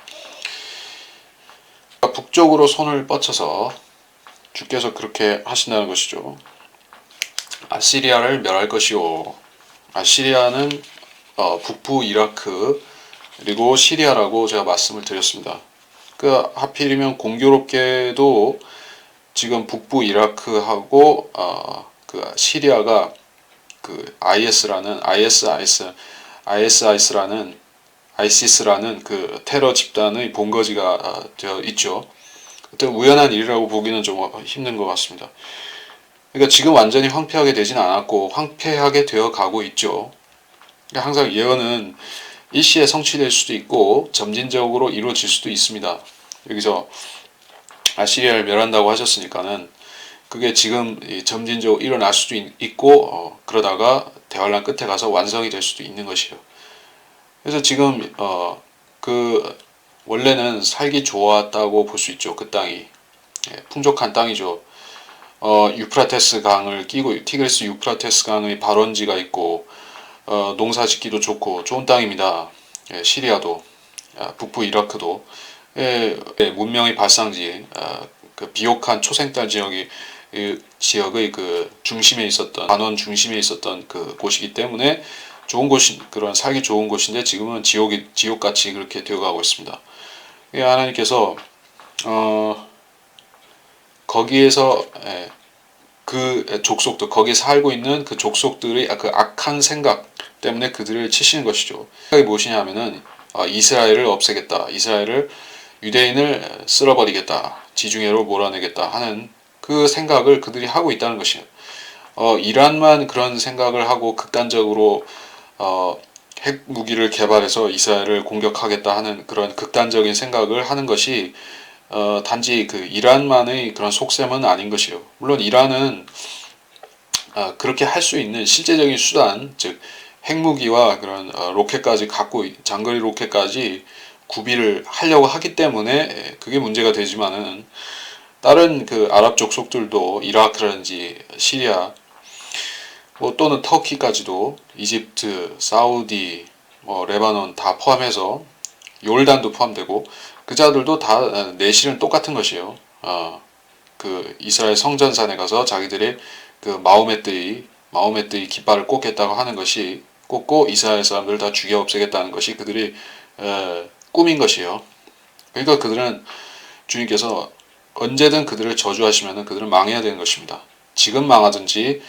북쪽으로 손을 뻗쳐서 주께서 그렇게 하신다는 것이죠. 아시리아를 멸할 것이요. 아시리아는 북부 이라크 그리고 시리아라고 제가 말씀을 드렸습니다. 하필이면 공교롭게도 지금 북부 이라크하고 그 시리아가 그 ISIS라는 그 테러 집단의 본거지가 되어 있죠. 우연한 일이라고 보기는 좀 힘든 것 같습니다. 그러니까 지금 완전히 황폐하게 되진 않았고 황폐하게 되어 가고 있죠. 그러니까 항상 예언은 일시에 성취될 수도 있고 점진적으로 이루어질 수도 있습니다. 여기서 아시리아를 멸한다고 하셨으니까는 그게 지금 점진적으로 일어날 수도 있고 그러다가 대환란 끝에 가서 완성이 될 수도 있는 것이에요. 그래서 지금 그 원래는 살기 좋았다고 볼 수 있죠. 그 땅이 풍족한 땅이죠. 유프라테스 강을 끼고 티그리스 유프라테스 강의 발원지가 있고 농사짓기도 좋고 좋은 땅입니다. 시리아도 북부 이라크도 문명의 발상지 그 비옥한 초생딸 지역의 그 중심에 있었던 반원 중심에 있었던 그 곳이기 때문에 좋은 곳이 그런 살기 좋은 곳인데 지금은 지옥같이 그렇게 되어가고 있습니다. 하나님께서 거기에서 그 족속들 거기에 살고 있는 그 족속들의 그 악한 생각 때문에 그들을 치시는 것이죠. 생각이 무엇이냐면은 이스라엘을 없애겠다, 이스라엘을 유대인을 쓸어버리겠다, 지중해로 몰아내겠다 하는 그 생각을 그들이 하고 있다는 것이에요. 이란만 그런 생각을 하고 극단적으로 핵 무기를 개발해서 이스라엘을 공격하겠다 하는 그런 극단적인 생각을 하는 것이 단지 그 이란만의 그런 속셈은 아닌 것이에요. 물론 이란은 그렇게 할 수 있는 실제적인 수단, 즉 핵무기와 그런 로켓까지 갖고 장거리 로켓까지 구비를 하려고 하기 때문에 그게 문제가 되지만은 다른 그 아랍 족속들도 이라크라든지 시리아 또는 터키까지도 이집트, 사우디, 레바논 다 포함해서 요르단도 포함되고 그 자들도 다 내실은 똑같은 것이에요. 그 이스라엘 성전산에 가서 자기들의 그 마호메트의 깃발을 꽂겠다고 하는 것이 꽂고 이스라엘 사람들을 다 죽여 없애겠다는 것이 그들의 꿈인 것이에요. 그러니까 그들은 주님께서 언제든 그들을 저주하시면 그들은 망해야 되는 것입니다. 지금 망하든지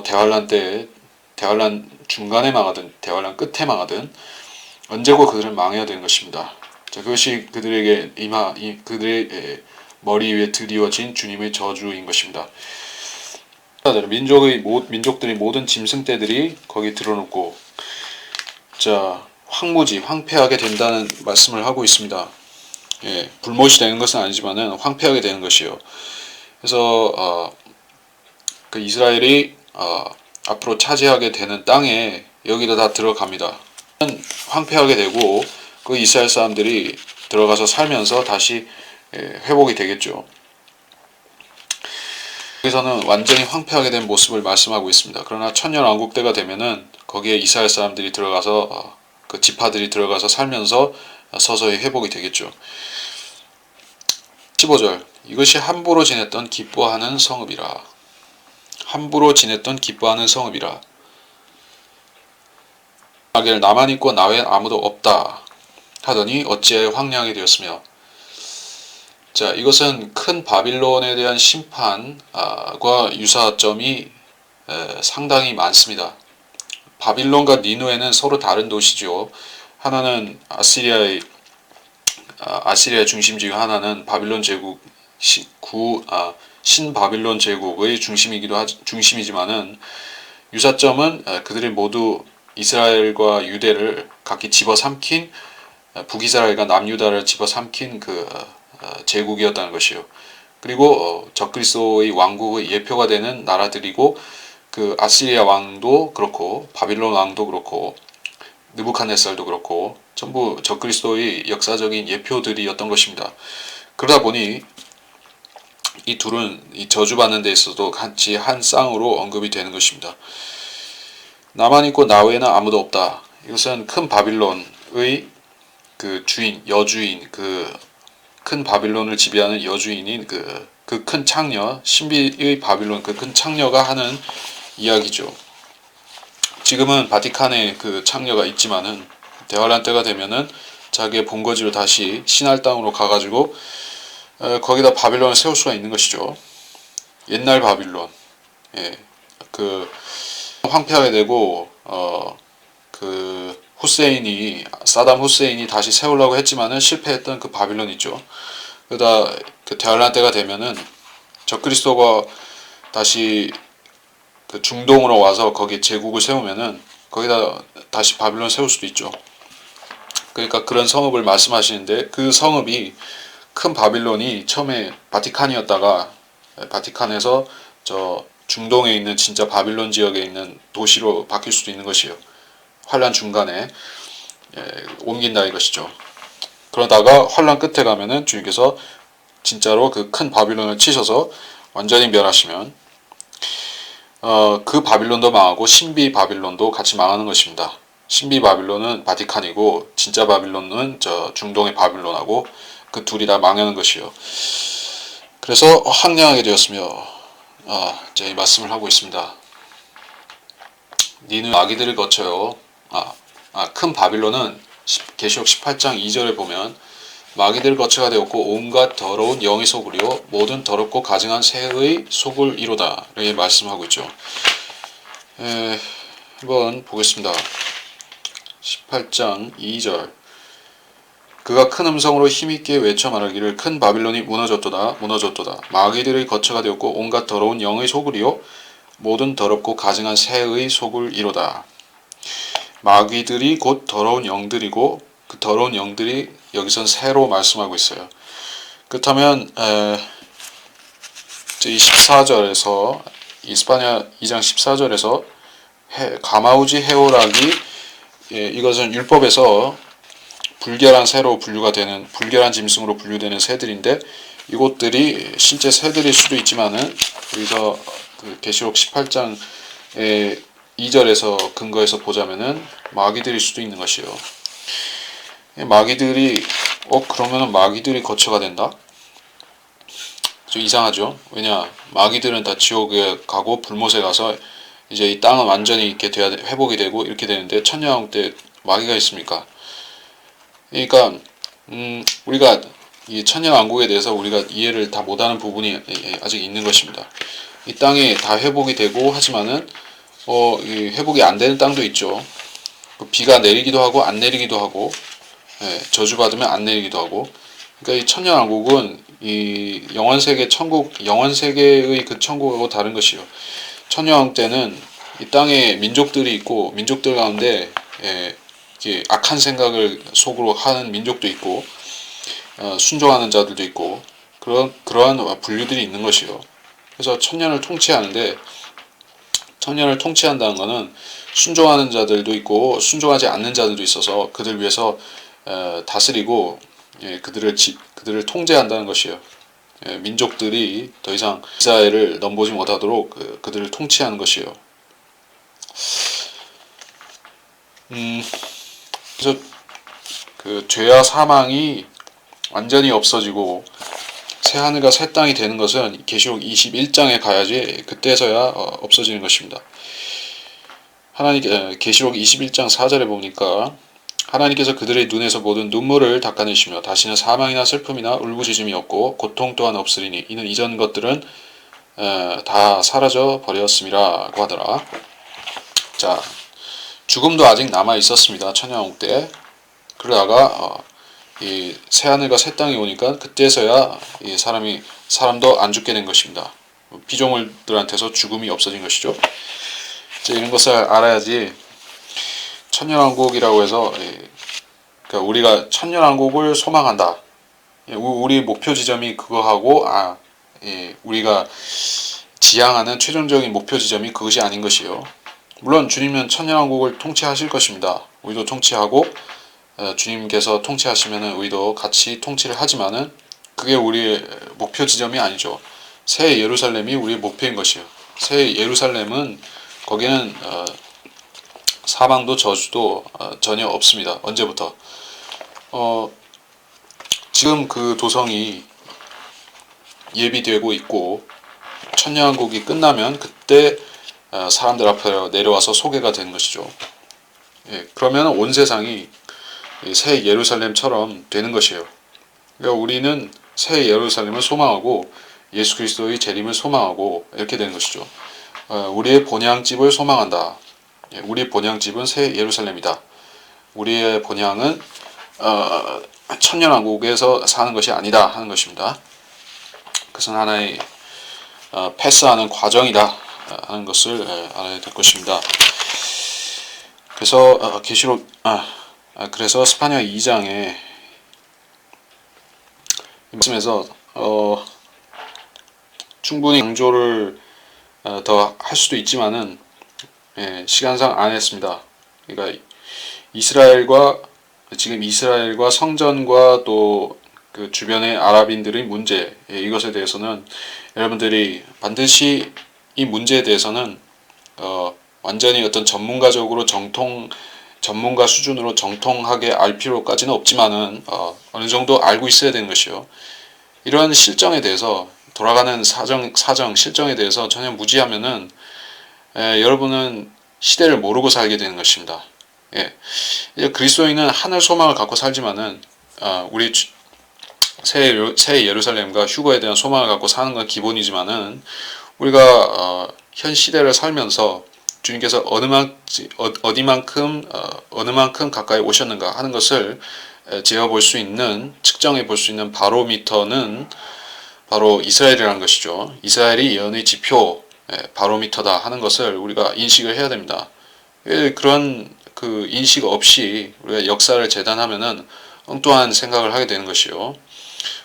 대환란 중간에 망하든 대환란 끝에 망하든 언제고 그들은 망해야 되는 것입니다. 자, 그것이 그들의 머리 위에 드리워진 주님의 저주인 것입니다. 민족들이 모든 짐승떼들이 거기 들어놓고 자 황폐하게 된다는 말씀을 하고 있습니다. 불못이 되는 것은 아니지만은 황폐하게 되는 것이요. 그래서 그 이스라엘이 앞으로 차지하게 되는 땅에 여기도 다 들어갑니다. 황폐하게 되고 그 이스라엘 사람들이 들어가서 살면서 다시 회복이 되겠죠. 여기서는 완전히 황폐하게 된 모습을 말씀하고 있습니다. 그러나 천년왕국 때가 되면은 거기에 이스라엘 사람들이 들어가서 그 지파들이 들어가서 살면서 서서히 회복이 되겠죠. 15절 이것이 함부로 지냈던 기뻐하는 성읍이라. 함부로 지냈던 기뻐하는 성읍이라. 하길 나만 있고 나 외엔 아무도 없다 하더니 어찌하여 황량이 되었으며. 자, 이것은 큰 바빌론에 대한 심판과 유사점이 상당히 많습니다. 바빌론과 니누에는 서로 다른 도시죠. 하나는 아시리아의 중심지요. 하나는 바빌론 제국 신바빌론 제국의 중심이지만은 유사점은 그들이 모두 이스라엘과 유대를 각기 집어삼킨 북이스라엘과 남유다를 집어삼킨 그 제국이었다는 것이요. 그리고 적그리스도의 왕국의 예표가 되는 나라들이고 그 아시리아 왕도 그렇고 바빌론 왕도 그렇고 느부갓네살도 그렇고 전부 적그리스도의 역사적인 예표들이었던 것입니다. 그러다 보니 이 둘은 이 저주받는 데 있어도 같이 한 쌍으로 언급이 되는 것입니다. 나만 있고 나 외에는 아무도 없다. 이것은 큰 바빌론의 그 주인, 여주인, 그 큰 바빌론을 지배하는 여주인인 그 큰 창녀, 신비의 바빌론 그 큰 창녀가 하는 이야기죠. 지금은 바티칸에 그 창녀가 있지만은 대환란 때가 되면은 자기의 본거지로 다시 신할 땅으로 가가지고 거기다 바빌론을 세울 수가 있는 것이죠. 옛날 바빌론, 예, 그 황폐하게 되고 그 사담 후세인이 다시 세우려고 했지만은 실패했던 그 바빌론 있죠. 그러다 그 대환란 때가 되면은 적그리스도가 다시 그 중동으로 와서 거기에 제국을 세우면은 거기다 다시 바빌론 세울 수도 있죠. 그러니까 그런 성읍을 말씀하시는데 그 성읍이 큰 바빌론이 처음에 바티칸이었다가 바티칸에서 저 중동에 있는 진짜 바빌론 지역에 있는 도시로 바뀔 수도 있는 것이에요. 환란 중간에 옮긴다 이것이죠. 그러다가 환란 끝에 가면은 주님께서 진짜로 그 큰 바빌론을 치셔서 완전히 멸하시면 그 바빌론도 망하고 신비 바빌론도 같이 망하는 것입니다. 신비 바빌론은 바티칸이고 진짜 바빌론은 저 중동의 바빌론하고 그 둘이 다 망하는 것이요. 그래서 황량하게 되었으며 제가 이 말씀을 하고 있습니다. 니는 마귀들을 거쳐요. 큰 바빌론은 계시록 18장 2절에 보면 마귀들 거처가 되었고 온갖 더러운 영의 소굴이요 모든 더럽고 가증한 새의 소굴이로다 이렇게 말씀하고 있죠. 한번 보겠습니다. 18장 2절 그가 큰 음성으로 힘있게 외쳐 말하기를 큰 바빌론이 무너졌도다 무너졌도다 마귀들의 거처가 되었고 온갖 더러운 영의 소굴이요 모든 더럽고 가증한 새의 소굴이로다. 마귀들이 곧 더러운 영들이고 그 더러운 영들이 여기선 새로 말씀하고 있어요. 그렇다면 이 14절에서 이스파냐 2장 14절에서 가마우지 헤오락이 이것은 율법에서 불결한 새로 분류가 되는 불결한 짐승으로 분류되는 새들인데 이것들이 실제 새들일 수도 있지만은 여기서 그 계시록 18장 2절에서 근거해서 보자면은 마귀들일 수도 있는 것이요. 마귀들이 그러면은 마귀들이 거처가 된다? 좀 이상하죠. 왜냐 마귀들은 다 지옥에 가고 불못에 가서 이제 이 땅은 완전히 이렇게 돼야 회복이 되고 이렇게 되는데 천년왕국 때 마귀가 있습니까? 그러니까 우리가 이 천년왕국에 대해서 우리가 이해를 다 못하는 부분이 아직 있는 것입니다. 이 땅이 다 회복이 되고 하지만은 이 회복이 안 되는 땅도 있죠. 비가 내리기도 하고 안 내리기도 하고 저주받으면 안 내리기도 하고. 그러니까 이 천년왕국은 이 영원세계 천국 영원세계의 그 천국하고 다른 것이요. 천년왕국 때는 이 땅에 민족들이 있고 민족들 가운데 악한 생각을 속으로 하는 민족도 있고 순종하는 자들도 있고 그러한 분류들이 있는 것이요. 그래서 천년을 통치하는데 천년을 통치한다는 것은 순종하는 자들도 있고 순종하지 않는 자들도 있어서 그들 위해서 다스리고 그들을 통제한다는 것이에요. 민족들이 더 이상 이스라엘을 넘보지 못하도록 그들을 통치하는 것이에요. 그래서 그 죄와 사망이 완전히 없어지고 새 하늘과 새 땅이 되는 것은 계시록 21장에 가야지 그때서야 없어지는 것입니다. 계시록 21장 4절에 보니까 하나님께서 그들의 눈에서 모든 눈물을 닦아내시며 다시는 사망이나 슬픔이나 울부짖음이 없고 고통 또한 없으리니 이는 이전 것들은 다 사라져 버렸음이라고 하더라. 자, 죽음도 아직 남아 있었습니다. 천년왕국 때. 그러다가 이 새하늘과 새 땅이 오니까 그때서야 이 사람도 안 죽게 된 것입니다. 피조물들한테서 죽음이 없어진 것이죠. 이런 것을 알아야지 천년왕국이라고 해서 그러니까 우리가 천년왕국을 소망한다. 우리 목표 지점이 그거하고 우리가 지향하는 최종적인 목표 지점이 그것이 아닌 것이요. 물론 주님은 천년왕국을 통치하실 것입니다. 우리도 통치하고 주님께서 통치하시면은 우리도 같이 통치를 하지만은 그게 우리의 목표 지점이 아니죠. 새 예루살렘이 우리의 목표인 것이에요. 새 예루살렘은 거기는 사망도 저주도 전혀 없습니다. 언제부터? 지금 그 도성이 예비되고 있고 천년왕국이 끝나면 그때 사람들 앞에 내려와서 소개가 되는 것이죠. 예, 그러면 온 세상이 새 예루살렘처럼 되는 것이에요. 그러니까 우리는 새 예루살렘을 소망하고 예수 그리스도의 재림을 소망하고 이렇게 되는 것이죠. 우리의 본향집을 소망한다. 예, 우리 본향집은 새 예루살렘이다. 우리의 본향은 천년왕국에서 사는 것이 아니다 하는 것입니다. 그것은 하나의 패스하는 과정이다 하는 것을 알아야 될 것입니다. 그래서 계시록 그래서 스파냐 2장에 말씀에서 충분히 강조를 더 할 수도 있지만은 시간상 안 했습니다. 그러니까 지금 이스라엘과 성전과 또 그 주변의 아랍인들의 문제, 이것에 대해서는 여러분들이 반드시 이 문제에 대해서는 완전히 어떤 전문가 수준으로 정통하게 알 필요까지는 없지만은 어느 정도 알고 있어야 되는 것이요. 이러한 실정에 대해서 돌아가는 사정 실정에 대해서 전혀 무지하면은 여러분은 시대를 모르고 살게 되는 것입니다. 예. 그리스도인은 하늘 소망을 갖고 살지만은 우리 새 예루살렘과 휴거에 대한 소망을 갖고 사는 건 기본이지만은 우리가 현 시대를 살면서 주님께서 어느 만큼 가까이 오셨는가 하는 것을 재어볼 수 있는, 측정해 볼 수 있는 바로미터는 바로 이스라엘이라는 것이죠. 이스라엘이 예언의 지표, 바로미터다 하는 것을 우리가 인식을 해야 됩니다. 그런 그 인식 없이 우리가 역사를 재단하면은 엉뚱한 생각을 하게 되는 것이요.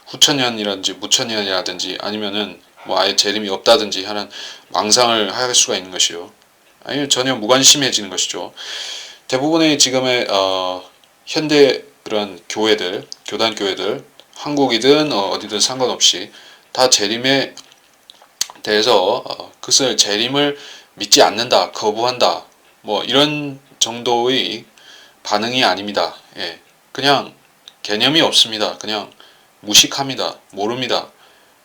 후천년이라든지 무천년이라든지 아니면은 뭐 아예 재림이 없다든지 하는 망상을 할 수가 있는 것이요. 아니면 전혀 무관심해지는 것이죠. 대부분의 지금의 현대 그런 교회들, 교단 교회들, 한국이든 어디든 상관없이 다 재림에 대해서 그것을 재림을 믿지 않는다, 거부한다, 뭐 이런 정도의 반응이 아닙니다. 예, 그냥 개념이 없습니다. 그냥 무식합니다. 모릅니다.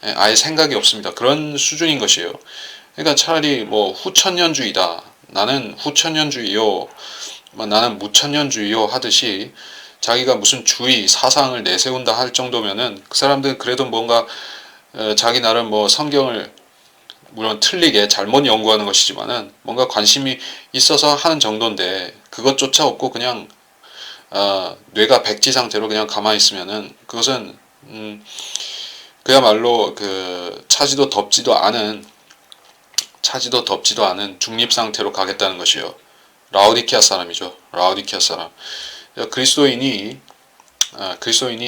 예, 아예 생각이 없습니다. 그런 수준인 것이에요. 그러니까 차라리 뭐 후천년주의다. 나는 후천년주의요. 나는 무천년주의요 하듯이 자기가 무슨 주의 사상을 내세운다 할 정도면은 그 사람들은 그래도 뭔가 자기 나름 뭐 성경을 물론 틀리게 잘못 연구하는 것이지만은 뭔가 관심이 있어서 하는 정도인데 그것조차 없고 그냥 뇌가 백지 상태로 그냥 가만히 있으면은 그것은 그야말로 그 차지도 덥지도 않은 중립 상태로 가겠다는 것이요. 라오디키아 사람이죠. 라오디키아 사람. 그리스도인이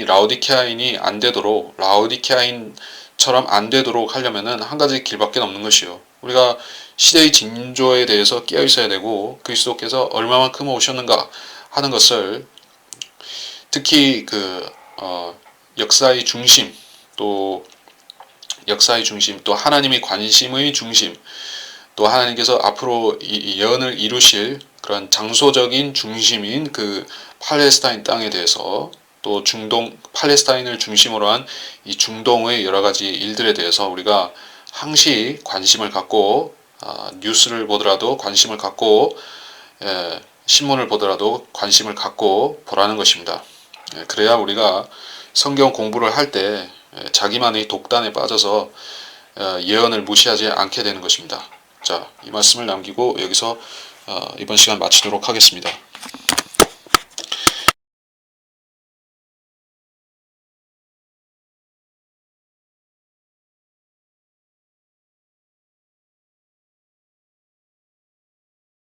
라오디키아인이 안 되도록 라오디키아인처럼 안 되도록 하려면은 한 가지 길밖에 없는 것이요. 우리가 시대의 징조에 대해서 깨어 있어야 되고 그리스도께서 얼마만큼 오셨는가 하는 것을 특히 역사의 중심 또 하나님의 관심의 중심 또 하나님께서 앞으로 이 예언을 이루실 그런 장소적인 중심인 그 팔레스타인 땅에 대해서 또 팔레스타인을 중심으로 한 이 중동의 여러 가지 일들에 대해서 우리가 항시 관심을 갖고 뉴스를 보더라도 관심을 갖고 신문을 보더라도 관심을 갖고 보라는 것입니다. 그래야 우리가 성경 공부를 할 때 자기만의 독단에 빠져서 예언을 무시하지 않게 되는 것입니다. 자, 이 말씀을 남기고 여기서 이번 시간 마치도록 하겠습니다.